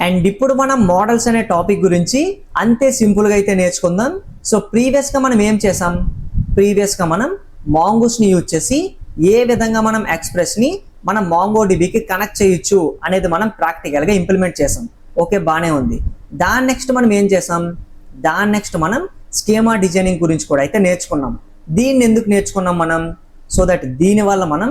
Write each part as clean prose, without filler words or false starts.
And ఇప్పుడు మనం models అనే టాపిక్ గురించి అంతే సింపుల్గా అయితే నేర్చుకుందాం. సో ప్రీవియస్గా మనం ఏం చేసాం, ప్రీవియస్గా మనం మాంగోస్ని యూజ్ చేసి ఏ విధంగా మనం ఎక్స్ప్రెస్ని మనం మాంగోడిబికి కనెక్ట్ చేయొచ్చు అనేది మనం ప్రాక్టికల్గా ఇంప్లిమెంట్ చేసాం. ఓకే, బాగానే ఉంది. దాని నెక్స్ట్ మనం ఏం చేసాం, దాని నెక్స్ట్ మనం స్కీమా డిజైనింగ్ గురించి కూడా అయితే నేర్చుకున్నాం. దీన్ని ఎందుకు నేర్చుకున్నాం మనం, సో దట్ దీనివల్ల మనం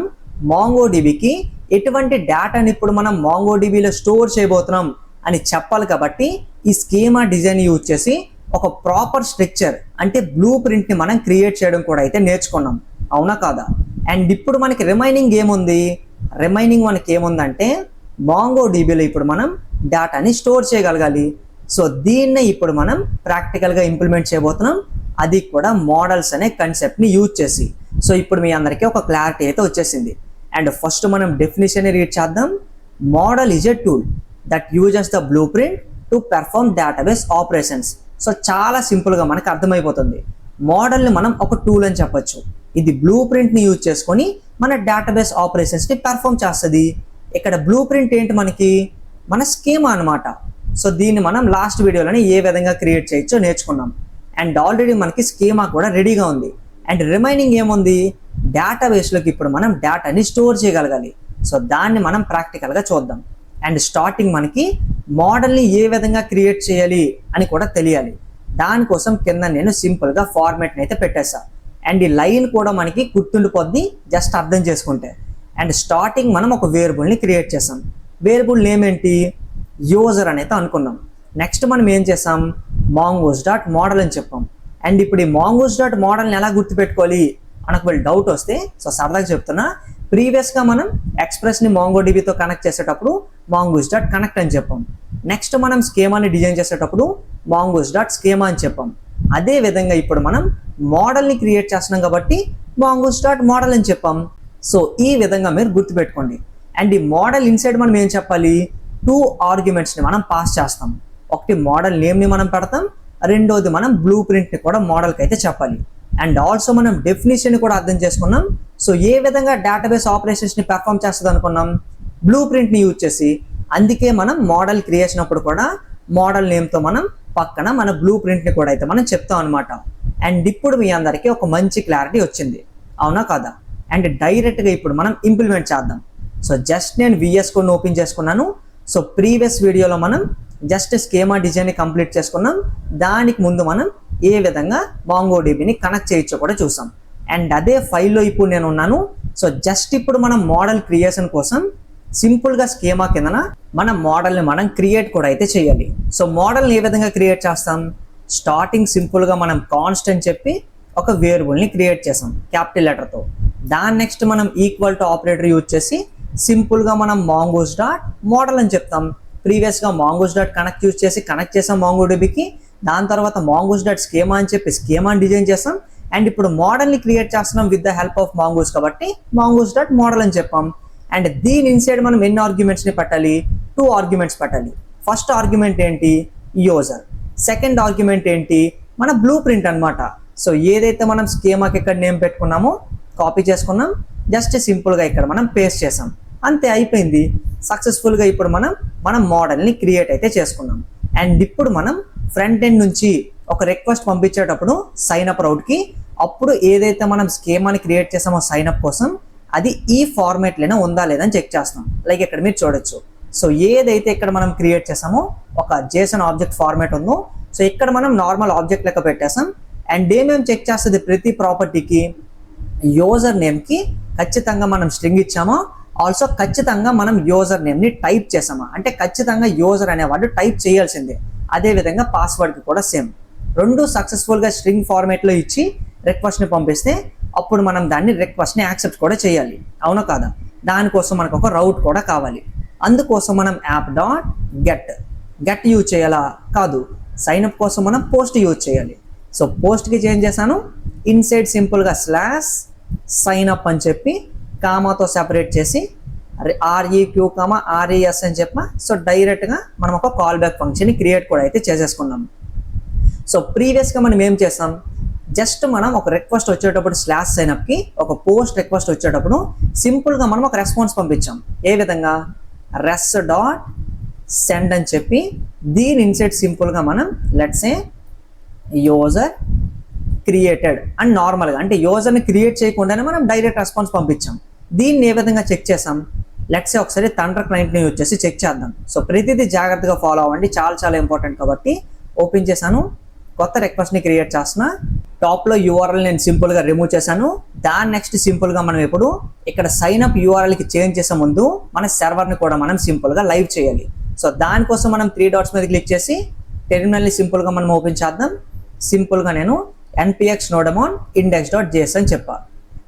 మాంగోడిబికి ఎటువంటి డేటాని ఇప్పుడు మనం మాంగోడిబిలో స్టోర్ చేయబోతున్నాం అని చెప్పాలి. కాబట్టి ఈ స్కీమా డిజైన్ యూజ్ చేసి ఒక ప్రాపర్ స్ట్రక్చర్ అంటే బ్లూ ప్రింట్ని మనం క్రియేట్ చేయడం కూడా అయితే నేర్చుకున్నాం. అవునా కాదా? అండ్ ఇప్పుడు మనకి రిమైనింగ్ ఏముంది, రిమైనింగ్ మనకి ఏముందంటే మాంగోడిబిలో ఇప్పుడు మనం డేటాని స్టోర్ చేయగలగాలి. సో దీన్నే ఇప్పుడు మనం ప్రాక్టికల్గా ఇంప్లిమెంట్ చేయబోతున్నాం, అది కూడా మోడల్స్ అనే కాన్సెప్ట్ని యూజ్ చేసి. సో ఇప్పుడు మీ అందరికీ ఒక క్లారిటీ అయితే వచ్చేసింది. అండ్ ఫస్ట్ మనం డెఫినేషన్ రీడ్ చేద్దాం. Model is a tool that uses the blue print to perform database operations. So చాలా సింపుల్గా మనకు అర్థమైపోతుంది. మోడల్ని మనం ఒక టూల్ అని చెప్పొచ్చు. ఇది బ్లూ ప్రింట్ని యూజ్ చేసుకొని మన డేటాబేస్ ఆపరేషన్స్ని పెర్ఫార్మ్ చేస్తుంది. ఇక్కడ బ్లూ ప్రింట్ ఏంటి, మనకి మన స్కీమా అనమాట. సో దీన్ని మనం లాస్ట్ వీడియోలోనే ఏ విధంగా క్రియేట్ చేయొచ్చో నేర్చుకున్నాం. అండ్ ఆల్రెడీ మనకి స్కీమా కూడా రెడీగా ఉంది. అండ్ రిమైనింగ్ ఏముంది, డేటాబేస్లోకి ఇప్పుడు మనం డేటాని స్టోర్ చేయగలగాలి. సో దాన్ని మనం ప్రాక్టికల్గా చూద్దాం. అండ్ స్టార్టింగ్ మనకి మోడల్ని ఏ విధంగా క్రియేట్ చేయాలి అని కూడా తెలియాలి. దానికోసం కింద నేను సింపుల్గా ఫార్మాట్ని అయితే పెట్టేసా. అండ్ ఈ లైన్ కూడా మనకి గుర్తుండిపోద్ది జస్ట్ అర్థం చేసుకుంటే. అండ్ స్టార్టింగ్ మనం ఒక వేరియబుల్ని క్రియేట్ చేసాం. వేరియబుల్ నేమ్ ఏంటి, యూజర్ అనేది అనుకున్నాం. నెక్స్ట్ మనం ఏం చేసాం, మాంగోస్ డాట్ మోడల్ అని చెప్పాం. అండ్ ఇప్పుడు ఈ మాంగోస్ డాట్ మోడల్ని ఎలా గుర్తుపెట్టుకోవాలి మనకు వీళ్ళు డౌట్ వస్తే, సో సరదాగా చెప్తున్నా, ప్రీవియస్గా మనం ఎక్స్ప్రెస్ని మాంగోడిబితో కనెక్ట్ చేసేటప్పుడు మాంగోస్ డాట్ కనెక్ట్ అని చెప్పాం. నెక్స్ట్ మనం స్కీమాని డిజైన్ చేసేటప్పుడు మాంగోస్ డాట్ స్కీమా అని చెప్పాం. అదే విధంగా ఇప్పుడు మనం మోడల్ని క్రియేట్ చేస్తున్నాం కాబట్టి మాంగోస్ డాట్ మోడల్ అని చెప్పాం. సో ఈ విధంగా మీరు గుర్తుపెట్టుకోండి. అండ్ ఈ మోడల్ ఇన్సైడ్ మనం ఏం చెప్పాలి, 2 ఆర్గ్యుమెంట్స్ని మనం పాస్ చేస్తాం. ఒకటి మోడల్ నేమ్ని మనం పెడతాం, రెండోది మనం బ్లూ ప్రింట్ని కూడా మోడల్కి అయితే చెప్పాలి. అండ్ ఆల్సో మనం డెఫినేషన్ కూడా అర్థం చేసుకున్నాం. సో ఏ విధంగా డేటాబేస్ ఆపరేషన్స్ని పెర్ఫామ్ చేస్తుంది అనుకున్నాం, బ్లూ ప్రింట్ని యూజ్ చేసి. అందుకే మనం మోడల్ క్రియేషన్ అప్పుడు కూడా మోడల్ నేమ్తో మనం పక్కన మన బ్లూ ప్రింట్ని కూడా అయితే మనం చెప్తాం అనమాట. అండ్ ఇప్పుడు మీ అందరికీ ఒక మంచి క్లారిటీ వచ్చింది, అవునా కదా? అండ్ డైరెక్ట్గా ఇప్పుడు మనం ఇంప్లిమెంట్ చేద్దాం. సో జస్ట్ నేను విఎస్ కోడ్ని ఓపెన్ చేసుకున్నాను. సో ప్రీవియస్ వీడియోలో మనం జస్ట్ స్కీమా డిజైన్ని కంప్లీట్ చేసుకున్నాం. దానికి ముందు మనం ఏ విధంగా మాంగోడిబిని కనెక్ట్ చేయొచ్చో కూడా చూసాం. అండ్ అదే ఫైల్లో ఇప్పుడు నేను ఉన్నాను. సో జస్ట్ ఇప్పుడు మనం మోడల్ క్రియేషన్ కోసం సింపుల్గా స్కీమా కిందన మన మోడల్ని మనం క్రియేట్ కూడా అయితే చేయాలి. సో మోడల్ని ఏ విధంగా క్రియేట్ చేస్తాం, స్టార్టింగ్ సింపుల్గా మనం కాన్స్టెంట్ చెప్పి ఒక వేరియబుల్ని క్రియేట్ చేసాం క్యాపిటల్ లెటర్తో. దాని నెక్స్ట్ మనం ఈక్వల్ టు ఆపరేటర్ యూజ్ చేసి సింపుల్గా మనం మాంగోస్ డాట్ మోడల్ అని చెప్తాం. ప్రీవియస్గా మాంగోస్ డాట్ కనెక్ట్ యూజ్ చేసి కనెక్ట్ చేసాం మాంగోడిబికి. దాని తర్వాత మాంగోస్ డాట్ స్కీమా అని చెప్పి స్కీమాని డిజైన్ చేస్తాం. అండ్ ఇప్పుడు మోడల్ని క్రియేట్ చేస్తున్నాం with the help of mongoose కాబట్టి మాంగోస్ డాట్ మోడల్ అని చెప్పాం. అండ్ దీని ఇన్సైడ్ మనం ఎన్ని ఆర్గ్యుమెంట్స్ని పెట్టాలి, 2 ఆర్గ్యుమెంట్స్ పెట్టాలి. ఫస్ట్ ఆర్గ్యుమెంట్ ఏంటి, యూజర్. సెకండ్ ఆర్గ్యుమెంట్ ఏంటి, మన బ్లూ ప్రింట్ అనమాట. సో ఏదైతే మనం స్కీమాకి ఇక్కడ నేమ్ పెట్టుకున్నామో కాపీ చేసుకున్నాం, జస్ట్ సింపుల్గా ఇక్కడ మనం పేస్ట్ చేసాం, అంతే అయిపోయింది. సక్సెస్ఫుల్గా ఇప్పుడు మనం మోడల్ని క్రియేట్ అయితే చేసుకున్నాం. అండ్ ఇప్పుడు మనం ఫ్రంట్ ఎండ్ నుంచి ఒక రిక్వెస్ట్ పంపించేటప్పుడు సైన్ అప్ రౌట్కి, అప్పుడు ఏదైతే మనం స్కీమాని క్రియేట్ చేసామో సైన్ అప్ కోసం అది ఈ ఫార్మేట్లోనే ఉందా లేదని చెక్ చేస్తాం. లైక్ ఇక్కడ మీరు చూడొచ్చు. సో ఏదైతే ఇక్కడ మనం క్రియేట్ చేసామో ఒక జేసన్ ఆబ్జెక్ట్ ఫార్మేట్ ఉందో, సో ఇక్కడ మనం నార్మల్ ఆబ్జెక్ట్ లెక్క పెట్టేసాం. అండ్ ఏమేమి చెక్ చేస్తుంది, ప్రతి ప్రాపర్టీకి యూజర్ నేమ్కి ఖచ్చితంగా మనం స్ట్రింగ్ ఇచ్చామో, ఆల్సో ఖచ్చితంగా మనం యూజర్ నేమ్ని టైప్ చేసామా అంటే ఖచ్చితంగా యూజర్ అనేవాడు టైప్ చేయాల్సిందే. అదేవిధంగా పాస్వర్డ్కి కూడా సేమ్. 2 సక్సెస్ఫుల్గా స్ట్రింగ్ ఫార్మేట్లో ఇచ్చి రిక్వెస్ట్ని పంపిస్తే అప్పుడు మనం దాన్ని రిక్వెస్ట్ని యాక్సెప్ట్ కూడా చేయాలి, అవునా కాదా? దానికోసం మనకు ఒక రౌట్ కూడా కావాలి. అందుకోసం మనం యాప్ డాట్ గెట్ యూజ్ చేయాలా, కాదు, సైన్అప్ కోసం మనం పోస్ట్ యూజ్ చేయాలి. సో పోస్ట్కి చేంజ్ చేశాను, ఇన్సైడ్ సింపుల్గా స్లాష్ సైన్ అప్ అని చెప్పి కామాతో సెపరేట్ చేసి REQ, RES అని చెప్పా. సో డైరెక్ట్గా మనం ఒక కాల్ బ్యాక్ ఫంక్షన్ని క్రియేట్ కూడా అయితే చేసేసుకున్నాం. సో ప్రీవియస్గా మనం ఏం చేస్తాం, జస్ట్ మనం ఒక రిక్వెస్ట్ వచ్చేటప్పుడు స్లాష్ సైన్అప్కి ఒక పోస్ట్ రిక్వెస్ట్ వచ్చేటప్పుడు సింపుల్గా మనం ఒక రెస్పాన్స్ పంపించాం. ఏ విధంగా, రెస్ డాట్ సెండ్ అని చెప్పి దీని ఇన్సైడ్ సింపుల్గా మనం let's A user created and నార్మల్గా అంటే యూజర్ని క్రియేట్ చేయకుండానే మనం డైరెక్ట్ రెస్పాన్స్ పంపించాం. దీన్ని ఏ విధంగా చెక్ చేసాం, లెట్స్ ఒకసారి థండర్ క్లయింట్ని యూజ్ చేసి చెక్ చేద్దాం. సో ప్రతిదీ జాగ్రత్తగా ఫాలో అవ్వండి, చాలా చాలా ఇంపార్టెంట్. కాబట్టి ఓపెన్ చేశాను, కొత్త రిక్వెస్ట్ని క్రియేట్ చేస్తున్నా. టాప్లో యూఆర్ఎల్ నేను సింపుల్గా రిమూవ్ చేశాను. దాని నెక్స్ట్ సింపుల్గా మనం ఇప్పుడు ఇక్కడ సైన్ అప్ యూఆర్ఎల్కి చేంజ్ చేసే ముందు మన సర్వర్ని కూడా మనం సింపుల్గా లైవ్ చేయాలి. సో దానికోసం మనం 3 డాట్స్ మీద క్లిక్ చేసి టెర్మినల్ని సింపుల్గా మనం ఓపెన్ చేద్దాం. సింపుల్గా నేను npx nodamon index.js అని చెప్పా.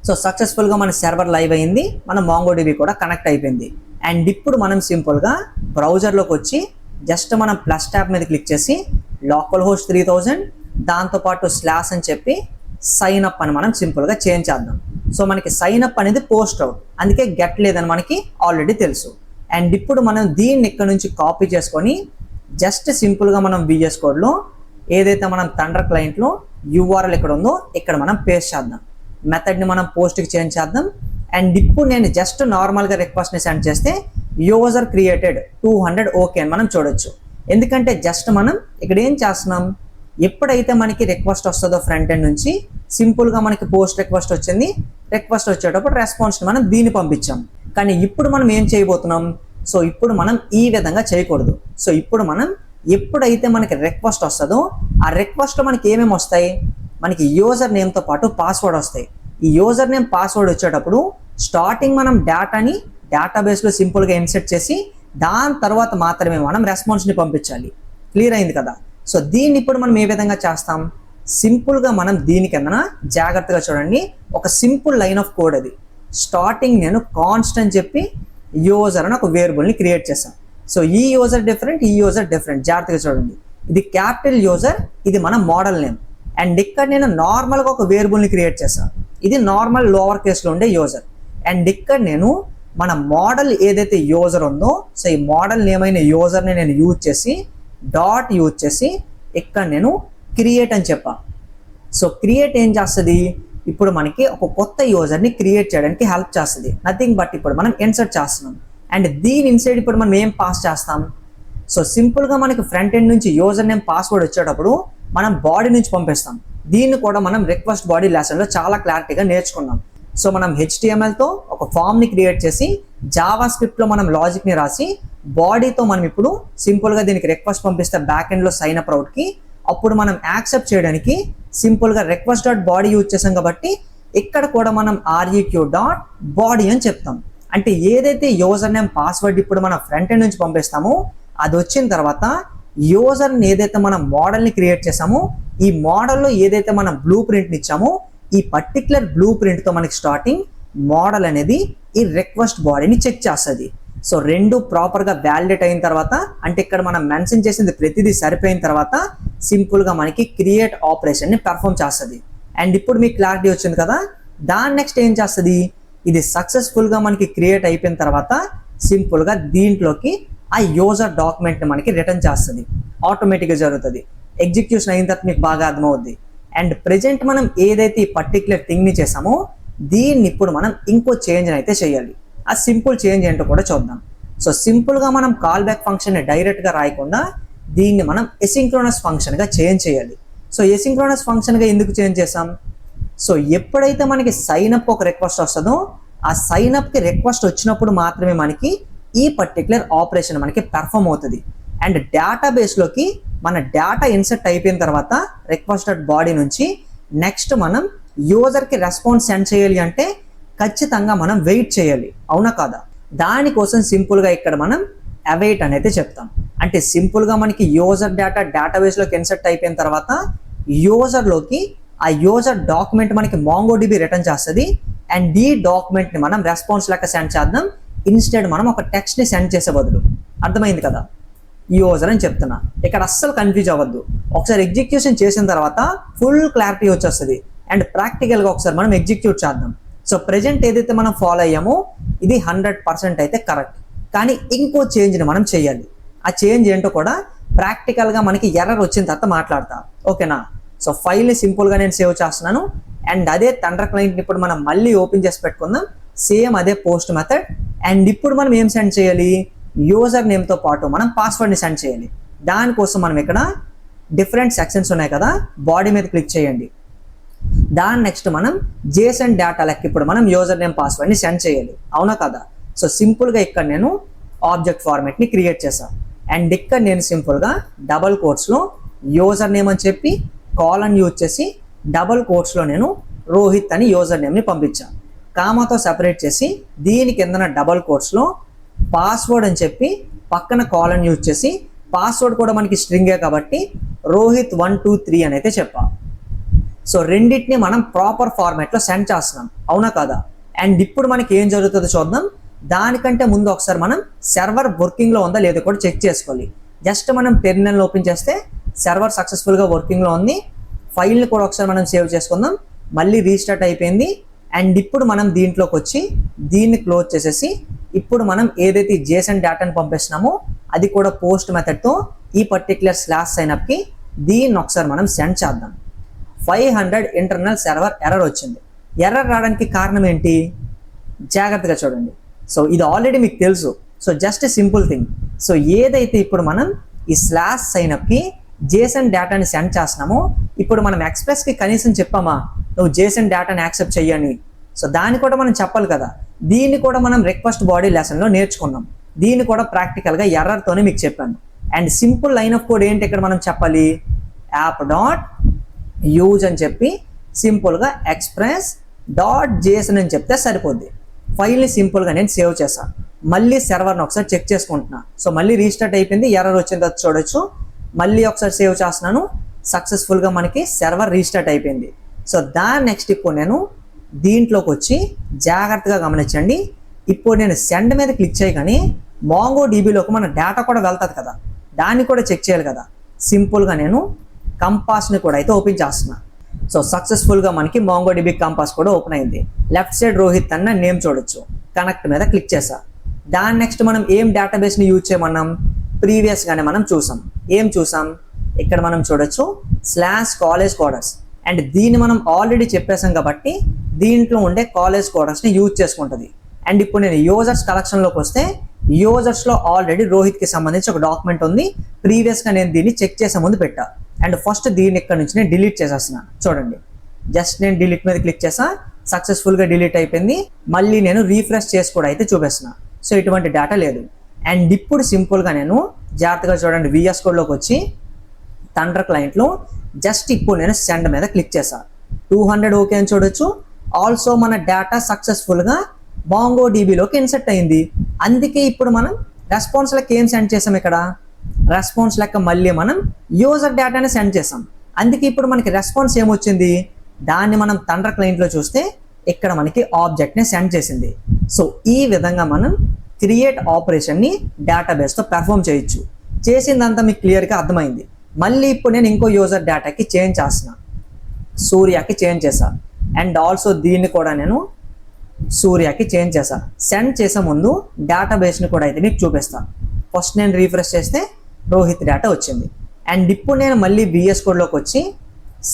సో సక్సెస్ఫుల్గా మన సర్వర్ లైవ్ అయింది, మన MongoDB కూడా కనెక్ట్ అయిపోయింది. అండ్ ఇప్పుడు మనం సింపుల్గా బ్రౌజర్లోకి వచ్చి జస్ట్ మనం ప్లస్ ట్యాబ్ మీద క్లిక్ చేసి లోకల్ హోస్ట్ 3000 దాంతోపాటు స్లాష్ అని చెప్పి సైన్ అప్ అని మనం సింపుల్గా చేంజ్ చేద్దాం. సో మనకి సైన్ అప్ అనేది పోస్ట్ అవుట్, అందుకే గెట్ లేదని మనకి ఆల్రెడీ తెలుసు. అండ్ ఇప్పుడు మనం దీన్ని ఇక్కడ నుంచి కాపీ చేసుకొని జస్ట్ సింపుల్గా మనం VS కోడ్లో ఏదైతే మనం థండర్ క్లయింట్లో యూఆర్ఎల్ ఇక్కడ ఉందో ఇక్కడ మనం పేస్ట్ చేద్దాం. మెథడ్ని మనం పోస్ట్కి చేంజ్ చేద్దాం. అండ్ ఇప్పుడు నేను జస్ట్ నార్మల్గా రిక్వెస్ట్ని సెండ్ చేస్తే యూజర్ క్రియేటెడ్ 200 ఓకే అని మనం చూడొచ్చు. ఎందుకంటే జస్ట్ మనం ఇక్కడ ఏం చేస్తున్నాం, ఎప్పుడైతే మనకి రిక్వెస్ట్ వస్తుందో ఫ్రంట్ ఎండ్ నుంచి సింపుల్గా మనకి పోస్ట్ రిక్వెస్ట్ వచ్చింది, రిక్వెస్ట్ వచ్చేటప్పుడు రెస్పాన్స్ని మనం దీన్ని పంపించాం. కానీ ఇప్పుడు మనం ఏం చేయబోతున్నాం, సో ఇప్పుడు మనం ఈ విధంగా చేయకూడదు. సో ఇప్పుడు మనం ఎప్పుడైతే మనకి రిక్వెస్ట్ వస్తుందో ఆ రిక్వెస్ట్లో మనకి ఏమేమి వస్తాయి, మనకి యూజర్ నేమ్తో పాటు పాస్వర్డ్ వస్తాయి. ఈ యూజర్ నేమ్ పాస్వర్డ్ వచ్చేటప్పుడు స్టార్టింగ్ మనం డేటాని డేటాబేస్లో సింపుల్గా ఇన్సెర్ట్ చేసి దాని తర్వాత మాత్రమే మనం రెస్పాన్స్ని పంపించాలి. క్లియర్ అయింది కదా. సో దీన్ని ఇప్పుడు మనం ఏ విధంగా చేస్తాం, సింపుల్గా మనం దీని కిందన జాగ్రత్తగా చూడండి, ఒక సింపుల్ లైన్ ఆఫ్ కోడ్ అది. స్టార్టింగ్ నేను కాన్స్ట్ అని చెప్పి యూజర్ అని ఒక వేరియబుల్ని క్రియేట్ చేశాను. సో ఈ యూజర్ డిఫరెంట్, ఈ యూజర్ డిఫరెంట్, జాగ్రత్తగా చూడండి. ఇది క్యాపిటల్ యూజర్, ఇది మన మోడల్ నేమ్. అండ్ ఇక్కడ నేను నార్మల్గా ఒక వేరియబుల్ని క్రియేట్ చేశాను, ఇది నార్మల్ లోవర్ కేస్లో ఉండే యూజర్. అండ్ ఇక్కడ నేను మన మోడల్ ఏదైతే యూజర్ ఉందో సో ఈ మోడల్ నేమ్ అయిన యూజర్ని నేను యూజ్ చేసి డాట్ యూజ్ చేసి ఇక్కడ నేను క్రియేట్ అని చెప్పా. సో క్రియేట్ ఏం చేస్తుంది, ఇప్పుడు మనకి ఒక కొత్త యూజర్ని క్రియేట్ చేయడానికి హెల్ప్ చేస్తుంది. నథింగ్ బట్ ఇప్పుడు మనం ఇన్సర్ట్ చేస్తున్నాం. అండ్ దీని ఇన్సైడ్ ఇప్పుడు మనం ఏం పాస్ చేస్తాం, సో సింపుల్గా మనకి ఫ్రంట్ ఎండ్ నుంచి యూజర్ నేమ్ పాస్వర్డ్ వచ్చేటప్పుడు మనం బాడీ నుంచి పంపిస్తాం. దీన్ని కూడా మనం రిక్వెస్ట్ బాడీ లెసన్లో చాలా క్లారిటీగా నేర్చుకున్నాం. సో మనం HTMLతో ఒక ఫామ్ని క్రియేట్ చేసి జావా స్క్రిప్ట్లో మనం లాజిక్ని రాసి బాడీతో మనం ఇప్పుడు సింపుల్గా దీనికి రిక్వెస్ట్ పంపిస్తే బ్యాక్ ఎండ్లో సైన్ అప్ రౌట్కి అప్పుడు మనం యాక్సెప్ట్ చేయడానికి సింపుల్గా రిక్వెస్ట్ డాట్ బాడీ యూజ్ చేసాం. కాబట్టి ఇక్కడ కూడా మనం req.body అని చెప్తాం. అంటే ఏదైతే యూజర్ నేమ్ పాస్వర్డ్ ఇప్పుడు మనం ఫ్రంట్ ఎండ్ నుంచి పంపిస్తామో అది వచ్చిన తర్వాత యూజర్ని ఏదైతే మనం మోడల్ని క్రియేట్ చేసామో ఈ మోడల్లో ఏదైతే మనం బ్లూ ప్రింట్ని ఇచ్చామో ఈ పర్టికులర్ బ్లూ ప్రింట్తో మనకి స్టార్టింగ్ మోడల్ అనేది ఈ రిక్వెస్ట్ బాడీని చెక్ చేస్తుంది. సో రెండు ప్రాపర్గా వ్యాలిడేట్ అయిన తర్వాత అంటే ఇక్కడ మనం మెన్షన్ చేసింది ప్రతిదీ సరిపోయిన తర్వాత సింపుల్గా మనకి క్రియేట్ ఆపరేషన్ని పెర్ఫామ్ చేస్తుంది. అండ్ ఇప్పుడు మీకు క్లారిటీ వచ్చింది కదా. దాని నెక్స్ట్ ఏం చేస్తుంది, ఇది సక్సెస్ఫుల్గా మనకి క్రియేట్ అయిపోయిన తర్వాత సింపుల్గా దీంట్లోకి ఆ యూజర్ డాక్యుమెంట్ని మనకి రిటర్న్ చేస్తుంది. ఆటోమేటిక్గా జరుగుతుంది. ఎగ్జిక్యూషన్ అయిన తర్వాత మీకు బాగా అర్థమవుద్ది. అండ్ ప్రెజెంట్ మనం ఏదైతే ఈ పర్టికులర్ థింగ్ని చేసామో దీన్ని ఇప్పుడు మనం ఇంకో చేంజ్ని అయితే చేయాలి. ఆ సింపుల్ చేంజ్ ఏంటో కూడా చూద్దాం. సో సింపుల్గా మనం కాల్ బ్యాక్ ఫంక్షన్ని డైరెక్ట్గా రాయకుండా దీన్ని మనం ఎసింక్రోనస్ ఫంక్షన్గా చేంజ్ చేయాలి. సో ఎసింక్రోనస్ ఫంక్షన్గా ఎందుకు చేంజ్ చేసాం, సో ఎప్పుడైతే మనకి సైన్అప్ ఒక రిక్వెస్ట్ వస్తుందో ఆ సైన్అప్కి రిక్వెస్ట్ వచ్చినప్పుడు మాత్రమే మనకి ఈ పర్టికులర్ ఆపరేషన్ మనకి పెర్ఫామ్ అవుతుంది. అండ్ డేటాబేస్లోకి మన డేటా ఇన్సర్ట్ అయిపోయిన తర్వాత రిక్వెస్ట్ డాట్ బాడీ నుంచి నెక్స్ట్ మనం యూజర్కి రెస్పాన్స్ సెండ్ చేయాలి అంటే ఖచ్చితంగా మనం వెయిట్ చేయాలి, అవునా కాదా. దానికోసం సింపుల్గా ఇక్కడ మనం అవైట్ అనేది చెప్తాం. అంటే సింపుల్గా మనకి యూజర్ డేటాబేస్లోకి ఇన్సర్ట్ అయిపోయిన తర్వాత యూజర్లోకి ఆ యూజర్ డాక్యుమెంట్ మనకి MongoDB రిటర్న్ చేస్తుంది. అండ్ ఈ డాక్యుమెంట్ని మనం రెస్పాన్స్ లెక్క సెండ్ చేద్దాం. ఇన్స్టెడ్ మనం ఒక టెక్స్ట్ని సెండ్ చేసే బదులు. అర్థమైంది కదా, యూజర్ అని చెప్తున్నా. ఇక్కడ అస్సలు కన్ఫ్యూజ్ అవ్వద్దు. ఒకసారి ఎగ్జిక్యూషన్ చేసిన తర్వాత ఫుల్ క్లారిటీ వచ్చేస్తుంది. అండ్ ప్రాక్టికల్గా ఒకసారి మనం ఎగ్జిక్యూట్ చేద్దాం. సో ప్రెజెంట్ ఏదైతే మనం ఫాలో అయ్యామో ఇది 100% అయితే కరెక్ట్. కానీ ఇంకో చేంజ్ని మనం చేయాలి. ఆ చేంజ్ ఏంటో కూడా ప్రాక్టికల్గా మనకి ఎర్రర్ వచ్చిన తర్వాత మాట్లాడతా, ఓకేనా. సో ఫైల్ని సింపుల్గా నేను సేవ్ చేస్తున్నాను. అండ్ అదే థండర్ క్లయింట్ని ఇప్పుడు మనం మళ్ళీ ఓపెన్ చేసి పెట్టుకుందాం. సేమ్ అదే పోస్ట్ మెథడ్. అండ్ ఇప్పుడు మనం ఏం సెండ్ చేయాలి, యూజర్ నేమ్తో పాటు మనం పాస్వర్డ్ని సెండ్ చేయాలి. దానికోసం మనం ఇక్కడ డిఫరెంట్ సెక్షన్స్ ఉన్నాయి కదా, బాడీ మీద క్లిక్ చేయండి. దాని నెక్స్ట్ మనం JSON డేటా లెక్క ఇప్పుడు మనం యూజర్ నేమ్ పాస్వర్డ్ని సెండ్ చేయాలి, అవునా కదా. సో సింపుల్గా ఇక్కడ నేను ఆబ్జెక్ట్ ఫార్మాట్ని క్రియేట్ చేశాను. అండ్ ఇక్కడ నేను సింపుల్గా డబల్ కోట్స్లో యూజర్ నేమ్ అని చెప్పి కాలన్ యూజ్ చేసి డబల్ కోట్స్లో నేను రోహిత్ అని యూజర్ నేమ్ని పంపించాను. కామాతో సెపరేట్ చేసి దీని కిందన డబల్ కోట్స్లో పాస్వర్డ్ అని చెప్పి పక్కన కాలన్ యూజ్ చేసి పాస్వర్డ్ కూడా మనకి స్ట్రింగే కాబట్టి రోహిత్ 123 అని అయితే చెప్పాలి. సో రెండింటిని మనం ప్రాపర్ ఫార్మాట్లో సెండ్ చేస్తున్నాం, అవునా కదా. అండ్ ఇప్పుడు మనకి ఏం జరుగుతుందో చూద్దాం. దానికంటే ముందు ఒకసారి మనం సర్వర్ వర్కింగ్లో ఉందా లేదో కూడా చెక్ చేసుకోవాలి. జస్ట్ మనం టెర్మినల్ ఓపెన్ చేస్తే సర్వర్ సక్సెస్ఫుల్గా వర్కింగ్లో ఉంది. ఫైల్ని కూడా ఒకసారి మనం సేవ్ చేసుకుందాం. మళ్ళీ రీస్టార్ట్ అయిపోయింది. అండ్ ఇప్పుడు మనం దీంట్లోకి వచ్చి దీన్ని క్లోజ్ చేసేసి ఇప్పుడు మనం ఏదైతే JSON డేటాని పంపిస్తున్నామో అది కూడా పోస్ట్ మెథడ్తో ఈ పర్టిక్యులర్ స్లాష్ సైన్అప్కి దీన్ని ఒకసారి మనం సెండ్ చేద్దాం. 500 ఇంటర్నల్ సర్వర్ ఎర్రర్ వచ్చింది. ఎర్రర్ రావడానికి కారణం ఏంటి, జాగ్రత్తగా చూడండి. సో ఇది ఆల్రెడీ మీకు తెలుసు. So just simple thing. So ఏదైతే ఇప్పుడు మనం ఈ స్లాష్ సైన్అప్కి JSON డేటాని సెండ్ చేస్తున్నామో ఇప్పుడు మనం ఎక్స్ప్రెస్కి కనీసం చెప్పామా నువ్వు JSON డేటాని యాక్సెప్ట్ చెయ్యని. సో దాన్ని కూడా మనం చెప్పాలి కదా. దీన్ని కూడా మనం రిక్వెస్ట్ బాడీ లెసన్లో నేర్చుకున్నాం. దీన్ని కూడా ప్రాక్టికల్గా ఎర్రర్తోనే మీకు చెప్పాను. And simple line of code ఏంటి ఇక్కడ మనం చెప్పాలి, యాప్ డాట్ యూజ్ అని చెప్పి సింపుల్గా ఎక్స్ప్రెస్ డాట్ JSON అని చెప్తే సరిపోద్ది. ఫైల్ని సింపుల్గా నేను సేవ్ చేశాను. మళ్ళీ సర్వర్ని ఒకసారి చెక్ చేసుకుంటున్నా. సో మళ్ళీ రీస్టార్ట్ అయిపోయింది, ఎర్రర్ వచ్చిందో చూడొచ్చు. మళ్ళీ ఒకసారి సేవ్ చేస్తున్నాను, సక్సెస్ఫుల్గా మనకి సర్వర్ రీస్టార్ట్ అయిపోయింది. సో దాని నెక్స్ట్ ఇప్పుడు నేను దీంట్లోకి వచ్చి జాగ్రత్తగా గమనించండి. ఇప్పుడు నేను సెండ్ మీద క్లిక్ చేయగానే MongoDBలోకి మన డేటా కూడా వెళ్తుంది కదా, దాన్ని కూడా చెక్ చేయాలి కదా. సింపుల్గా నేను కంపాస్ని కూడా అయితే ఓపెన్ చేస్తున్నా. సో సక్సెస్ఫుల్గా మనకి MongoDB కంపాస్ కూడా ఓపెన్ అయింది. లెఫ్ట్ సైడ్ రోహిత్ అన్న నేమ్ చూడొచ్చు. కనెక్ట్ మీద క్లిక్ చేసా. దాని నెక్స్ట్ మనం ఏం డేటాబేస్ని యూజ్ చేయమన్నాం, ప్రీవియస్గానే మనం చూసాం. ఏం చూసాం ఇక్కడ మనం చూడొచ్చు /college coders. అండ్ దీన్ని మనం ఆల్రెడీ చెప్పేసాం కాబట్టి దీంట్లో ఉండే కాలేజ్ కోడర్స్ని యూజ్ చేసుకుంటుంది. అండ్ ఇప్పుడు నేను యూజర్స్ కలెక్షన్లోకి వస్తే యూజర్స్లో ఆల్రెడీ రోహిత్కి సంబంధించి ఒక డాక్యుమెంట్ ఉంది. ప్రీవియస్గా నేను దీన్ని చెక్ చేసే ముందు పెట్టా. అండ్ ఫస్ట్ దీన్ని ఇక్కడ నుంచి నేను డిలీట్ చేసేస్తున్నాను. చూడండి, జస్ట్ నేను డిలీట్ మీద క్లిక్ చేసా, సక్సెస్ఫుల్గా డిలీట్ అయిపోయింది. మళ్ళీ నేను రీఫ్రెష్ చేసి కూడా అయితే చూపిస్తున్నా. సో ఇటువంటి డేటా లేదు. అండ్ ఇప్పుడు సింపుల్గా నేను జాగ్రత్తగా చూడండి VS కోడ్లోకి వచ్చి థండర్ క్లయింట్లో జస్ట్ ఇప్పుడు నేను సెండ్ మీద క్లిక్ చేశాను. 200 ఓకే అని చూడొచ్చు. ఆల్సో మన డేటా సక్సెస్ఫుల్గా MongoDBలోకి ఇన్సర్ట్ అయింది. అందుకే ఇప్పుడు మనం రెస్పాన్స్ లెక్క ఏం సెండ్ చేసాం, ఇక్కడ రెస్పాన్స్ లెక్క మళ్ళీ మనం యూజర్ డేటాని సెండ్ చేసాం. అందుకే ఇప్పుడు మనకి రెస్పాన్స్ ఏమొచ్చింది, దాన్ని మనం థండర్ క్లయింట్లో చూస్తే ఇక్కడ మనకి ఆబ్జెక్ట్ని సెండ్ చేసింది. సో ఈ విధంగా మనం క్రియేట్ ఆపరేషన్ని డేటాబేస్తో పెర్ఫామ్ చేయొచ్చు. చేసిందంతా మీకు క్లియర్గా అర్థమైంది. మళ్ళీ ఇప్పుడు నేను ఇంకో యూజర్ డేటాకి చేంజ్ చేస్తున్నా, సూర్యకి చేంజ్ చేశాను. అండ్ ఆల్సో దీన్ని కూడా నేను సూర్యకి చేంజ్ చేశాను. సెండ్ చేసే ముందు డేటాబేస్ని కూడా అయితే మీకు చూపిస్తాను. ఫస్ట్ నేను రీఫ్రెష్ చేస్తే రోహిత్ డేటా వచ్చింది. అండ్ ఇప్పుడు నేను మళ్ళీ VS కోడ్లోకి వచ్చి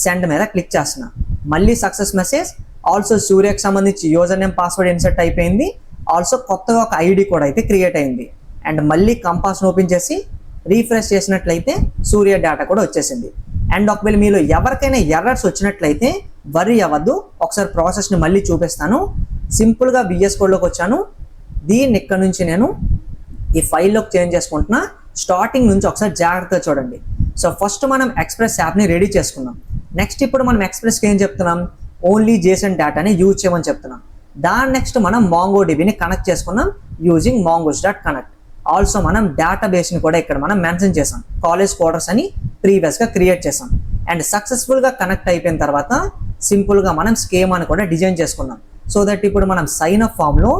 సెండ్ మీద క్లిక్ చేస్తున్నా. మళ్ళీ సక్సెస్ మెసేజ్. ఆల్సో సూర్యకి సంబంధించి యూజర్ నేమ్ పాస్వర్డ్ ఇన్సర్ట్ అయిపోయింది. ఆల్సో కొత్తగా ఒక ID కూడా అయితే క్రియేట్ అయింది. అండ్ మళ్ళీ కంపాస్ని ఓపెన్ చేసి రీఫ్రెష్ చేసినట్లయితే సూర్య డేటా కూడా వచ్చేసింది. అండ్ ఒకవేళ మీలో ఎవరికైనా ఎర్రర్స్ వచ్చినట్లయితే వరీ అవ్వద్దు, ఒకసారి ప్రాసెస్ని మళ్ళీ చూపిస్తాను. సింపుల్గా VS కోడ్లోకి వచ్చాను. దీన్ని ఇక్కడ నుంచి నేను ఈ ఫైల్లోకి చేంజ్ చేసుకుంటున్నా. స్టార్టింగ్ నుంచి ఒకసారి జాగ్రత్తగా చూడండి. సో ఫస్ట్ మనం ఎక్స్ప్రెస్ యాప్ని రెడీ చేసుకున్నాం. నెక్స్ట్ ఇప్పుడు మనం ఎక్స్ప్రెస్కి ఏం చెప్తున్నాం, ఓన్లీ JSON డేటాని యూజ్ చేయమని చెప్తున్నాం. దాని నెక్స్ట్ మనం MongoDBని కనెక్ట్ చేసుకున్నాం యూజింగ్ mongoose.connect. ఆల్సో మనం డేటాబేస్ని కూడా ఇక్కడ మనం మెన్షన్ చేసాం, కాలేజ్ కోడర్స్ అని ప్రీవియస్గా క్రియేట్ చేసాం. అండ్ సక్సెస్ఫుల్గా కనెక్ట్ అయిపోయిన తర్వాత సింపుల్గా మనం స్కీమాని కూడా డిజైన్ చేసుకున్నాం. సో దట్ ఇప్పుడు మనం సైన్ అప్ ఫామ్లో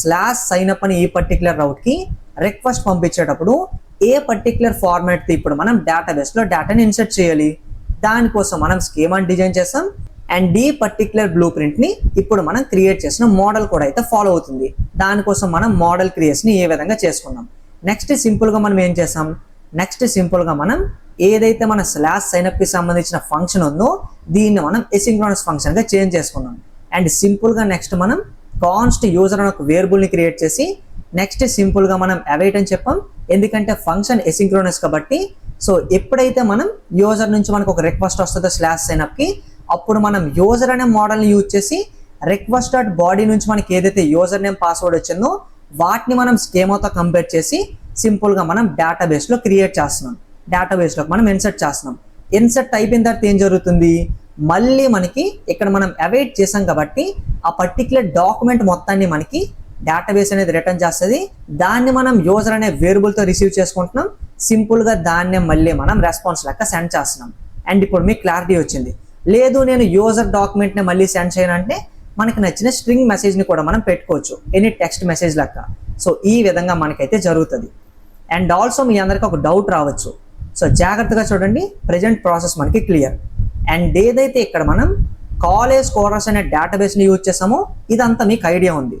/signup అని ఈ పర్టికులర్ రౌట్కి రిక్వెస్ట్ పంపించేటప్పుడు ఏ పర్టికులర్ ఫార్మాట్తో ఇప్పుడు మనం డేటాబేస్లో డేటాని ఇన్సర్ట్ చేయాలి, దానికోసం మనం స్కీమాని డిజైన్ చేసాం. అండ్ ఈ పర్టికులర్ బ్లూ ప్రింట్ని ఇప్పుడు మనం క్రియేట్ చేసిన మోడల్ కూడా అయితే ఫాలో అవుతుంది. దానికోసం మనం మోడల్ క్రియేషన్ని ఏ విధంగా చేసుకున్నాం. నెక్స్ట్ సింపుల్గా మనం ఏం చేసాం, నెక్స్ట్ సింపుల్గా మనం ఏదైతే మన /signupకి సంబంధించిన ఫంక్షన్ ఉందో దీన్ని మనం ఎసింక్రోనస్ ఫంక్షన్గా చేంజ్ చేసుకున్నాం. అండ్ సింపుల్గా నెక్స్ట్ మనం కాన్స్ట్ యూజర్ అని ఒక వేరియబుల్ని క్రియేట్ చేసి నెక్స్ట్ సింపుల్గా మనం అవైట్ అని చెప్పాం, ఎందుకంటే ఫంక్షన్ ఎసింక్రోనస్ కాబట్టి. సో ఎప్పుడైతే మనం యూజర్ నుంచి మనకు ఒక రిక్వెస్ట్ వస్తుందో స్లాష్ సైన్అప్కి, అప్పుడు మనం యూజర్ అనే మోడల్ని యూజ్ చేసి రిక్వెస్ట్ డాట్ బాడీ నుంచి మనకి ఏదైతే యూజర్ నేమ్ పాస్వర్డ్ వచ్చిందో వాటిని మనం స్కీమాతో కంపేర్ చేసి సింపుల్గా మనం డేటాబేస్లో క్రియేట్ చేస్తున్నాం, డేటాబేస్లోకి మనం ఇన్సర్ట్ చేస్తున్నాం. ఇన్సర్ట్ అయిపోయిన తర్వాత ఏం జరుగుతుంది, మళ్ళీ మనకి ఇక్కడ మనం అవైట్ చేసాం కాబట్టి ఆ పర్టికులర్ డాక్యుమెంట్ మొత్తాన్ని మనకి డేటాబేస్ అనేది రిటర్న్ చేస్తుంది. దాన్ని మనం యూజర్ అనే వేరియబుల్తో రిసీవ్ చేసుకుంటున్నాం. సింపుల్గా దాన్నే మళ్ళీ మనం రెస్పాన్స్ లెక్క సెండ్ చేస్తున్నాం. అండ్ ఇప్పుడు మీకు క్లారిటీ వచ్చింది. లేదు నేను యూజర్ డాక్యుమెంట్ని మళ్ళీ సెండ్ చేయనంటే మనకి నచ్చిన స్ట్రింగ్ మెసేజ్ని కూడా మనం పెట్టుకోవచ్చు, ఎనీ టెక్స్ట్ మెసేజ్ లెక్క. సో ఈ విధంగా మనకైతే జరుగుతుంది. అండ్ ఆల్సో మీ అందరికీ ఒక డౌట్ రావచ్చు. సో జాగ్రత్తగా చూడండి, ప్రజెంట్ ప్రాసెస్ మనకి క్లియర్. అండ్ ఏదైతే ఇక్కడ మనం కాలేజ్ కోర్స్ అనే డేటాబేస్ని యూజ్ చేసామో ఇదంతా మీకు ఐడియా ఉంది.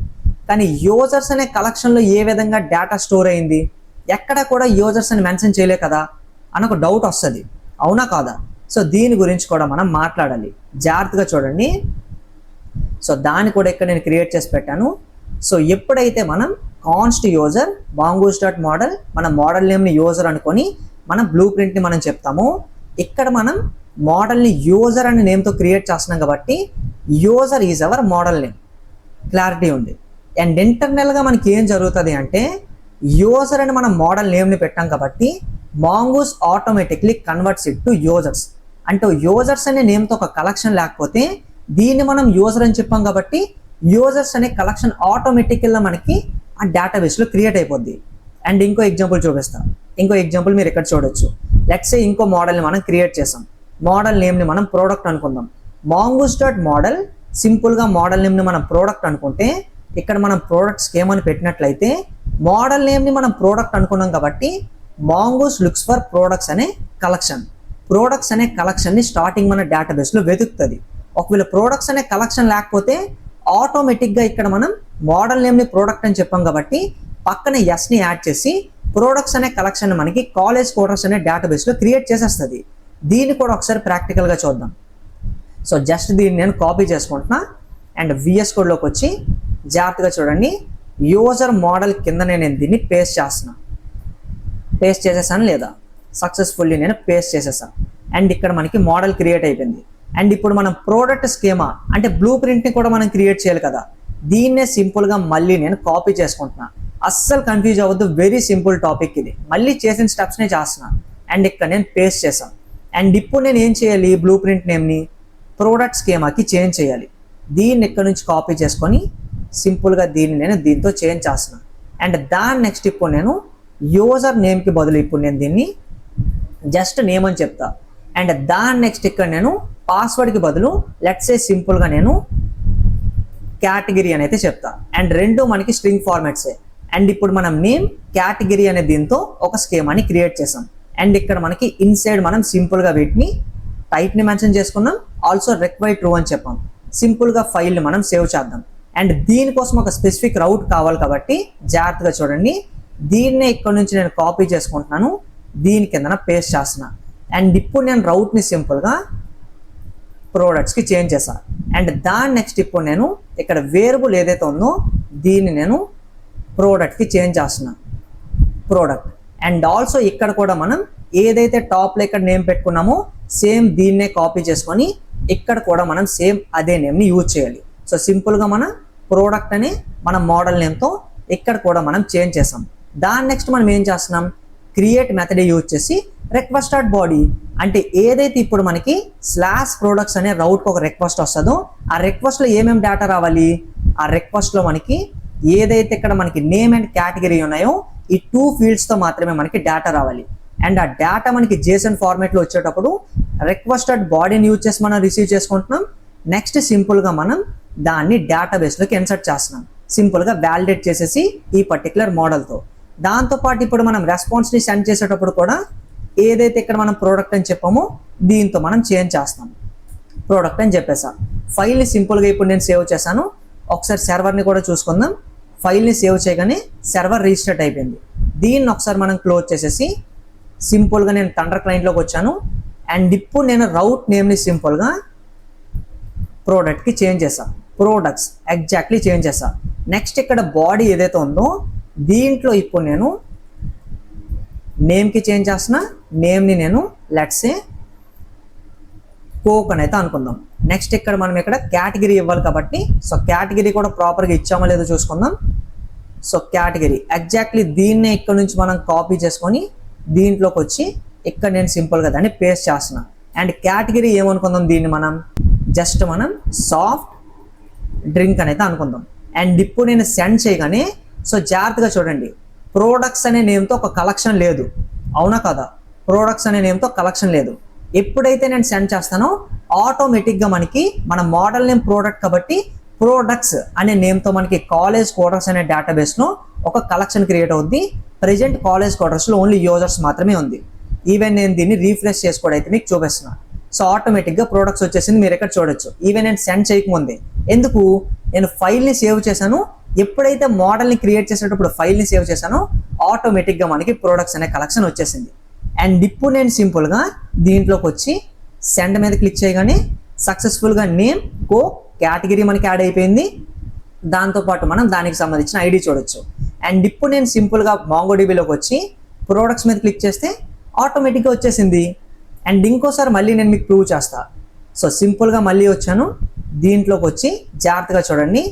కానీ యూజర్స్ అనే కలెక్షన్లో ఏ విధంగా డేటా స్టోర్ అయింది, ఎక్కడ కూడా యూజర్స్ అని మెన్షన్ చేయలే కదా అని ఒక డౌట్ వస్తుంది, అవునా కాదా? సో దీని గురించి కూడా మనం మాట్లాడాలి. జాగ్రత్తగా చూడండి. సో దాన్ని కూడా ఇక్కడ నేను క్రియేట్ చేసి పెట్టాను. సో ఎప్పుడైతే మనం const user mongoose dot model మన మోడల్ నేమ్ని యూజర్ అనుకొని మన బ్లూ ప్రింట్ని మనం చెప్తాము, ఇక్కడ మనం మోడల్ని యూజర్ అనే నేమ్తో క్రియేట్ చేస్తున్నాం కాబట్టి user is our model name. Clarity ఉంది. అండ్ ఇంటర్నల్గా మనకి ఏం జరుగుతుంది అంటే యూజర్ అని మనం మోడల్ నేమ్ని పెట్టాం కాబట్టి mongoose automatically converts it to users. అంటే యూజర్స్ అనే నేమ్తో ఒక కలెక్షన్ లేకపోతే దీన్ని మనం యూజర్ అని చెప్పాం కాబట్టి యూజర్స్ అనే కలెక్షన్ ఆటోమేటిక్గా మనకి ఆ డేటాబేస్లో క్రియేట్ అయిపోద్ది. అండ్ ఇంకో ఎగ్జాంపుల్ చూపిస్తాం. ఇంకో ఎగ్జాంపుల్ మీరు ఇక్కడ చూడొచ్చు. లెట్స్ సే ఇంకో మోడల్ని మనం క్రియేట్ చేసాం. మోడల్ నేమ్ని మనం ప్రోడక్ట్ అనుకుందాం. మాంగూస్ డాట్ మోడల్ సింపుల్గా మోడల్ నేమ్ని మనం ప్రోడక్ట్ అనుకుంటే ఇక్కడ మనం ప్రోడక్ట్ స్కీమ్ అని పెట్టినట్లయితే మోడల్ నేమ్ని మనం ప్రోడక్ట్ అనుకున్నాం కాబట్టి మాంగూస్ లుక్స్ ఫర్ ప్రోడక్ట్స్ అనే కలెక్షన్. ప్రోడక్ట్స్ అనే కలెక్షన్ని స్టార్టింగ్ మన డేటాబేస్లో వెతుకుతుంది. ఒకవేళ ప్రోడక్ట్స్ అనే కలెక్షన్ లేకపోతే ఆటోమేటిక్గా ఇక్కడ మనం మోడల్ నేమ్ని ప్రోడక్ట్ అని చెప్పాం కాబట్టి పక్కన ఎస్ని యాడ్ చేసి ప్రోడక్ట్స్ అనే కలెక్షన్ మనకి కాలేజ్ కోర్స్ అనే డేటాబేస్లో క్రియేట్ చేసేస్తుంది. దీన్ని కూడా ఒకసారి ప్రాక్టికల్గా చూద్దాం. సో జస్ట్ దీన్ని నేను కాపీ చేసుకుంటున్నా అండ్ విఎస్ కోడ్లోకి వచ్చి జాగ్రత్తగా చూడండి. యూజర్ మోడల్ కిందనే నేను దీన్ని పేస్ట్ చేస్తున్నా. పేస్ట్ చేసేసాను లేదా? సక్సెస్ఫుల్లీ నేను పేస్ట్ చేసేసాను. అండ్ ఇక్కడ మనకి మోడల్ క్రియేట్ అయిపోయింది. అండ్ ఇప్పుడు మనం ప్రోడక్ట్ స్కీమా అంటే బ్లూ ప్రింట్ని కూడా మనం క్రియేట్ చేయాలి కదా, దీన్నే సింపుల్గా మళ్ళీ నేను కాపీ చేసుకుంటున్నా. అస్సలు కన్ఫ్యూజ్ అవ్వద్దు, వెరీ సింపుల్ టాపిక్ ఇది. మళ్ళీ చేసిన స్టెప్స్నే చేస్తున్నాను. అండ్ ఇక్కడ నేను పేస్ట్ చేశాను. అండ్ ఇప్పుడు నేను ఏం చేయాలి, బ్లూ ప్రింట్ నేమ్ని ప్రోడక్ట్ స్కీమాకి చేంజ్ చేయాలి. దీన్ని ఇక్కడ నుంచి కాపీ చేసుకొని సింపుల్గా దీన్ని నేను దీంతో చేంజ్ చేస్తున్నాను. అండ్ దాని నెక్స్ట్ ఇప్పుడు నేను యూజర్ నేమ్కి బదులు ఇప్పుడు నేను దీన్ని జస్ట్ నేమ్ అని చెప్తా. అండ్ దాని నెక్స్ట్ ఇక్కడ నేను పాస్వర్డ్కి బదులు లెట్స్ సే సింపుల్గా నేను కేటగిరీ అని అయితే చెప్తా. అండ్ రెండు మనకి స్ట్రింగ్ ఫార్మాట్సే. అండ్ ఇప్పుడు మనం నేమ్ కేటగిరీ అనే దీంతో ఒక స్కీమాని క్రియేట్ చేసాం. అండ్ ఇక్కడ మనకి ఇన్సైడ్ మనం సింపుల్గా వీటిని టైప్ని మెన్షన్ చేసుకున్నాం, ఆల్సో రిక్వైర్డ్ ట్రూ అని చెప్పాం. సింపుల్గా ఫైల్ని మనం సేవ్ చేద్దాం. అండ్ దీనికోసం ఒక స్పెసిఫిక్ రౌట్ కావాలి కాబట్టి జాగ్రత్తగా చూడండి. దీన్నే ఇక్కడ నుంచి నేను కాపీ చేసుకుంటున్నాను, దీని కింద పేస్ట్ చేస్తున్నా. అండ్ ఇప్పుడు నేను రౌట్ని సింపుల్గా ప్రోడక్ట్స్కి చేంజ్ చేశాను. అండ్ దాని నెక్స్ట్ ఇప్పుడు నేను ఇక్కడ వేరియబుల్ ఏదైతే ఉందో దీన్ని నేను ప్రోడక్ట్కి చేంజ్ చేస్తున్నాను, ప్రోడక్ట్. అండ్ ఆల్సో ఇక్కడ కూడా మనం ఏదైతే టాప్లో ఇక్కడ నేమ్ పెట్టుకున్నామో సేమ్ దీన్నే కాపీ చేసుకొని ఇక్కడ కూడా మనం సేమ్ అదే నేమ్ని యూజ్ చేయాలి. సో సింపుల్గా మనం ప్రోడక్ట్ అనే మన మోడల్ నేమ్తో ఇక్కడ కూడా మనం చేంజ్ చేసాం. దాని నెక్స్ట్ మనం ఏం చేస్తున్నాం, క్రియేట్ మెథడ్ యూజ్ చేసి రిక్వెస్ట్ డాట్ బాడీ అంటే ఏదైతే ఇప్పుడు మనకి స్లాష్ ప్రోడక్ట్స్ అనే రౌట్కి ఒక రిక్వెస్ట్ వస్తుందో ఆ రిక్వెస్ట్లో ఏమేమి డేటా రావాలి, ఆ రిక్వెస్ట్లో మనకి ఏదైతే ఇక్కడ మనకి నేమ్ అండ్ కేటగిరీ ఉన్నాయో ఈ 2 ఫీల్డ్స్తో మాత్రమే మనకి డేటా రావాలి. అండ్ ఆ డేటా మనకి జేసన్ ఫార్మేట్లో వచ్చేటప్పుడు రిక్వెస్ట్ డాట్ బాడీని యూజ్ చేసి మనం రిసీవ్ చేసుకుంటున్నాం. నెక్స్ట్ సింపుల్గా మనం దాన్ని డేటాబేస్లోకి ఇన్సర్ట్ చేస్తున్నాం, సింపుల్గా వ్యాలిడేట్ చేసేసి ఈ పర్టికులర్ మోడల్తో. దాంతోపాటు ఇప్పుడు మనం రెస్పాన్స్ని సెండ్ చేసేటప్పుడు కూడా ఏదైతే ఇక్కడ మనం ప్రోడక్ట్ అని చెప్పామో దీంతో మనం చేంజ్ చేస్తాం, ప్రోడక్ట్ అని చెప్పేసా. ఫైల్ని సింపుల్గా ఇప్పుడు నేను సేవ్ చేశాను. ఒకసారి సర్వర్ని కూడా చూసుకుందాం. ఫైల్ని సేవ్ చేయగానే సర్వర్ రీస్టార్ట్ అయిపోయింది. దీన్ని ఒకసారి మనం క్లోజ్ చేసేసి సింపుల్గా నేను థండర్ క్లయింట్లోకి వచ్చాను. అండ్ ఇప్పుడు నేను రౌట్ నేమ్ని సింపుల్గా ప్రోడక్ట్కి చేంజ్ చేశాను, ప్రోడక్ట్స్ ఎగ్జాక్ట్లీ చేంజ్ చేశాను. నెక్స్ట్ ఇక్కడ బాడీ ఏదైతే ఉందో దీంట్లో ఇప్పుడు నేను నేమ్కి చేంజ్ చేస్తున్నా. నేమ్ని నేను లెట్స్ సే కోక్ అని అయితే అనుకుందాం. నెక్స్ట్ ఇక్కడ మనం ఇక్కడ కేటగిరీ ఇవ్వాలి కాబట్టి సో కేటగిరీ కూడా ప్రాపర్గా ఇచ్చామో లేదో చూసుకుందాం. సో కేటగిరీ ఎగ్జాక్ట్లీ దీన్నే ఇక్కడ నుంచి మనం కాపీ చేసుకొని దీంట్లోకి వచ్చి ఇక్కడ నేను సింపుల్గా దాన్ని పేస్ట్ చేస్తున్నా. అండ్ కేటగిరీ ఏమనుకుందాం, దీన్ని మనం జస్ట్ మనం సాఫ్ట్ డ్రింక్ అని అయితే అనుకుందాం. అండ్ ఇప్పుడు నేను సెండ్ చేయగానే సో జాగ్రత్తగా చూడండి, ప్రోడక్ట్స్ అనే నేమ్తో ఒక కలెక్షన్ లేదు, అవునా కదా? ప్రోడక్ట్స్ అనే నేమ్తో కలెక్షన్ లేదు. ఎప్పుడైతే నేను సెండ్ చేస్తానో ఆటోమేటిక్గా మనకి మన మోడల్ నేమ్ ప్రోడక్ట్ కాబట్టి ప్రోడక్ట్స్ అనే నేమ్తో మనకి కాలేజ్ క్వార్టర్స్ అనే డేటాబేస్లో ఒక కలెక్షన్ క్రియేట్ అవుద్ది. ప్రజెంట్ కాలేజ్ క్వార్టర్స్లో ఓన్లీ యూజర్స్ మాత్రమే ఉంది. ఈవెన్ నేను దీన్ని రీఫ్రెష్ చేసుకోవడం అయితే మీకు చూపిస్తున్నా. సో ఆటోమేటిక్గా ప్రోడక్ట్స్ వచ్చేసింది, మీరు ఇక్కడ చూడొచ్చు. ఈవెన్ నేను సెండ్ చేయకముందే, ఎందుకు, నేను ఫైల్ని సేవ్ చేశాను. ఎప్పుడైతే మోడల్ని క్రియేట్ చేసేటప్పుడు ఫైల్ని సేవ్ చేశానో ఆటోమేటిక్గా మనకి ప్రోడక్ట్స్ అనే కలెక్షన్ వచ్చేసింది. అండ్ ఇప్పుడు నేను సింపుల్గా దీంట్లోకి వచ్చి సెండ్ మీద క్లిక్ చేయగానే సక్సెస్ఫుల్గా నేమ్ కో కేటగిరీ మనకి యాడ్ అయిపోయింది. దాంతోపాటు మనం దానికి సంబంధించిన ఐడి చూడొచ్చు. అండ్ ఇప్పుడు నేను సింపుల్గా మాంగోడిబీలోకి వచ్చి ప్రోడక్ట్స్ మీద క్లిక్ చేస్తే ఆటోమేటిక్గా వచ్చేసింది. అండ్ ఇంకోసారి మళ్ళీ నేను మీకు ప్రూవ్ చేస్తా. సో సింపుల్గా మళ్ళీ వచ్చాను, దీంట్లోకి వచ్చి జాగ్రత్తగా చూడండి.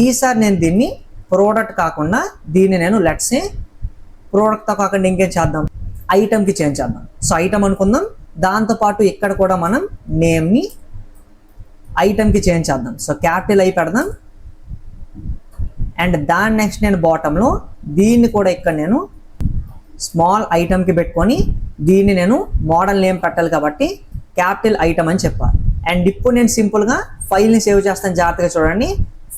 ఈసారి నేను దీన్ని ప్రోడక్ట్ కాకుండా దీన్ని నేను లెట్స్ సే ప్రోడక్ట్తో కాకుండా ఇంకేం చేద్దాం, ఐటమ్కి చేంజ్ చేద్దాం. సో ఐటమ్ అనుకుందాం. దాంతోపాటు ఇక్కడ కూడా మనం నేమ్ని ఐటమ్కి చేంజ్ చేద్దాం. సో క్యాపిటల్ ఐ పెడదాం. అండ్ దాని నెక్స్ట్ నేను బాటంలో దీన్ని కూడా ఇక్కడ నేను స్మాల్ ఐటమ్కి పెట్టుకొని దీన్ని నేను మోడల్ నేమ్ పెట్టాలి కాబట్టి క్యాపిటల్ ఐటమ్ అని చెప్పాలి. అండ్ ఇప్పుడు నేను సింపుల్గా ఫైల్ని సేవ్ చేస్తాను. జాగ్రత్తగా చూడండి,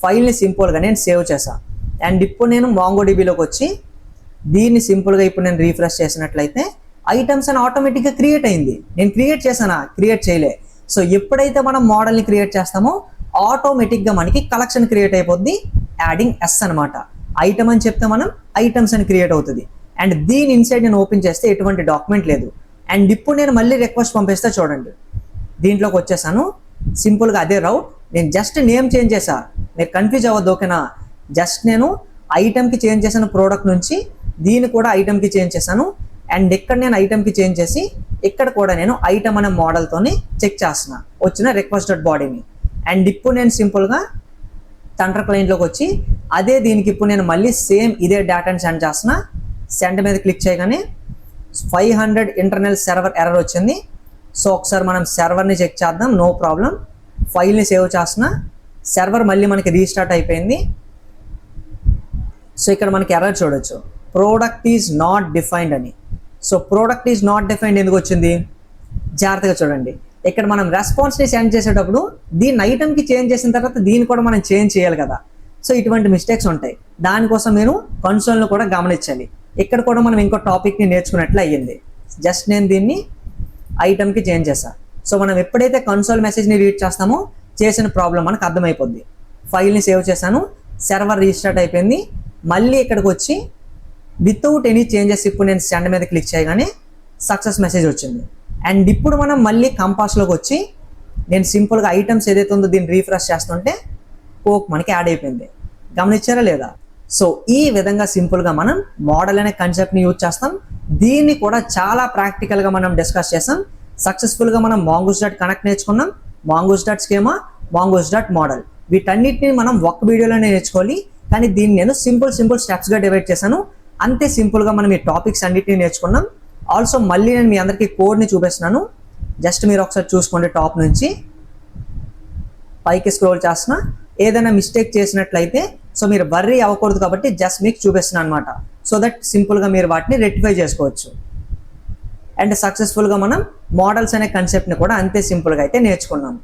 ఫైల్ని సింపుల్గా నేను సేవ్ చేశాను. అండ్ ఇప్పుడు నేను మాంగోడిబీలోకి వచ్చి దీన్ని సింపుల్గా ఇప్పుడు నేను రీఫ్రెష్ చేసినట్లయితే ఐటమ్స్ అని ఆటోమేటిక్గా క్రియేట్ అయింది. నేను క్రియేట్ చేశానా? క్రియేట్ చేయలే. సో ఎప్పుడైతే మనం మోడల్ని క్రియేట్ చేస్తామో ఆటోమేటిక్గా మనకి కలెక్షన్ క్రియేట్ అయిపోద్ది. యాడింగ్ ఎస్ అనమాట. ఐటమ్ అని చెప్తే మనం ఐటమ్స్ అని క్రియేట్ అవుతుంది. అండ్ దీని ఇన్సైడ్ నేను ఓపెన్ చేస్తే ఎటువంటి డాక్యుమెంట్ లేదు. అండ్ ఇప్పుడు నేను మళ్ళీ రిక్వెస్ట్ పంపిస్తే చూడండి, దీంట్లోకి వచ్చేసాను. సింపుల్గా అదే రౌట్, నేను జస్ట్ నేమ్ చేంజ్ చేశా, మీరు కన్ఫ్యూజ్ అవ్వద్దు, ఓకేనా? జస్ట్ నేను ఐటమ్కి చేంజ్ చేశాను, ప్రోడక్ట్ నుంచి దీన్ని కూడా ఐటమ్కి చేంజ్ చేశాను. అండ్ ఇక్కడ నేను ఐటమ్కి చేంజ్ చేసి ఇక్కడ కూడా నేను ఐటమ్ అనే మోడల్తోనే చెక్ చేస్తున్నా వచ్చిన రిక్వెస్టెడ్ బాడీని. అండ్ ఇప్పుడు నేను సింపుల్గా తండ్ర క్లయింట్లోకి వచ్చి అదే దీనికి ఇప్పుడు నేను మళ్ళీ సేమ్ ఇదే డేటాని సెండ్ చేస్తున్నా. సెండ్ మీద క్లిక్ చేయగానే 500 ఇంటర్నల్ సర్వర్ ఎర్రర్ వచ్చింది. సో ఒకసారి మనం సర్వర్ని చెక్ చేద్దాం. No problem. ఫైల్ని సేవ్ చేస్తున్నా. సర్వర్ మళ్ళీ మనకి రీస్టార్ట్ అయిపోయింది. సో ఇక్కడ మనకి ఎర్రర్ చూడొచ్చు, ప్రోడక్ట్ ఈజ్ నాట్ డిఫైన్డ్ అని. So product is not defined ఎందుకు వచ్చింది? జాగ్రత్తగా చూడండి, ఇక్కడ మనం రెస్పాన్స్ని సెండ్ చేసేటప్పుడు దీన్ని ఐటమ్కి చేంజ్ చేసిన తర్వాత దీన్ని కూడా మనం చేంజ్ చేయాలి కదా. సో ఇటువంటి మిస్టేక్స్ ఉంటాయి. దానికోసం నేను కన్సోల్ను కూడా గమనించాలి. ఇక్కడ కూడా మనం ఇంకో టాపిక్ని నేర్చుకున్నట్లు అయ్యింది. జస్ట్ నేను దీన్ని ఐటమ్కి చేంజ్ చేస్తాను. సో మనం ఎప్పుడైతే కన్సోల్ మెసేజ్ని రీడ్ చేస్తామో చేసిన ప్రాబ్లం మనకు అర్థమైపోద్ది. ఫైల్ని సేవ్ చేశాను, సర్వర్ రీస్టార్ట్ అయిపోయింది. మళ్ళీ ఇక్కడికి వచ్చి వితౌట్ ఎనీ చేంజెస్ ఇప్పుడు నేను సెండ్ మీద క్లిక్ చేయగానే సక్సెస్ మెసేజ్ వచ్చింది. అండ్ ఇప్పుడు మనం మళ్ళీ కంపాస్లోకి వచ్చి నేను సింపుల్గా ఐటమ్స్ ఏదైతే ఉందో దీన్ని రీఫ్రెష్ చేస్తుంటే కోక్ మనకి యాడ్ అయిపోయింది. గమనించారా లేదా? సో ఈ విధంగా సింపుల్గా మనం మోడల్ అనే కాన్సెప్ట్ని యూజ్ చేస్తాం. దీన్ని కూడా చాలా ప్రాక్టికల్గా మనం డిస్కస్ చేస్తాం. సక్సెస్ఫుల్గా మనం మాంగూస్ డాట్ కనెక్ట్ నేర్చుకున్నాం, mongoose dot schema, mongoose dot model. వీటన్నిటిని మనం ఒక్క వీడియోలోనే నేర్చుకోవాలి. కానీ దీన్ని నేను సింపుల్ స్టెప్స్గా డివైడ్ చేశాను. అంతే సింపుల్గా మనం ఈ టాపిక్స్ అన్నిటిని నేర్చుకున్నాం. ఆల్సో మళ్ళీ నేను మీ అందరికీ కోడ్ని చూపిస్తున్నాను. జస్ట్ మీరు ఒకసారి చూసుకోండి. టాప్ నుంచి పైకి స్క్రోల్ చేస్తున్నా. ఏదైనా మిస్టేక్ చేసినట్లయితే సో మీరు వర్రీ అవ్వకూడదు కాబట్టి జస్ట్ మీకు చూపిస్తున్నాను అనమాట. సో దట్ సింపుల్గా మీరు వాటిని రెక్టిఫై చేసుకోవచ్చు. అండ్ సక్సెస్ఫుల్గా మనం మోడల్స్ అనే కాన్సెప్ట్ని కూడా అంతే సింపుల్గా అయితే నేర్చుకున్నాం.